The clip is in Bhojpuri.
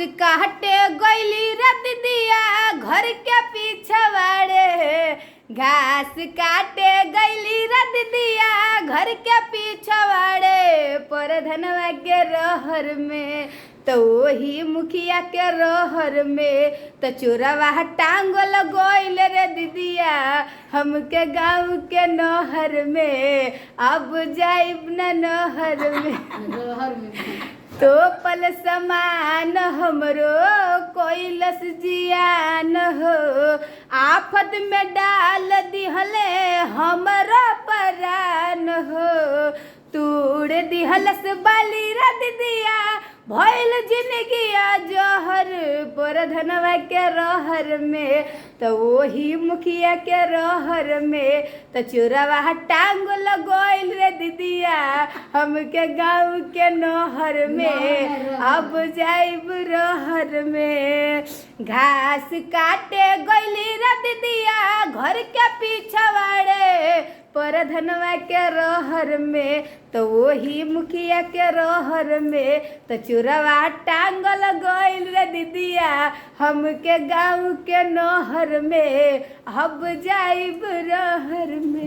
काटे गईली रे दीदिया घर के पीछवाड़े। घास काटे गईली रे दीदिया घर के पीछवाड़े। पर धनवा के रहर में तो वही मुखिया के रहर में तो चोरवा टांगल गईल रे दीदिया हमके गाँव के नहर में। अब जाइब न नहर में तो पल समान हमरो कोइलस जियान हो। आफत में डाल दिहले हमरो परान हो। तूड़ दिहलस बाली रे दीदिया भइल जिंदगिया जहर। पर धनवा के रहर में तो वही मुखिया के रहर में तो चोरवा टांग लगोइल रे दीदिया हमके गाँव के नहर में। अब जाइब रहर में। घास काटे गईली रे दीदिया घर के पीछवाड़े। पर धनवा के रहर में तो वही मुखिया के रहर में तो चोरवा टांगल गईल रे दीदिया हमके गाँव के नहर में। अब जाइब रहर में।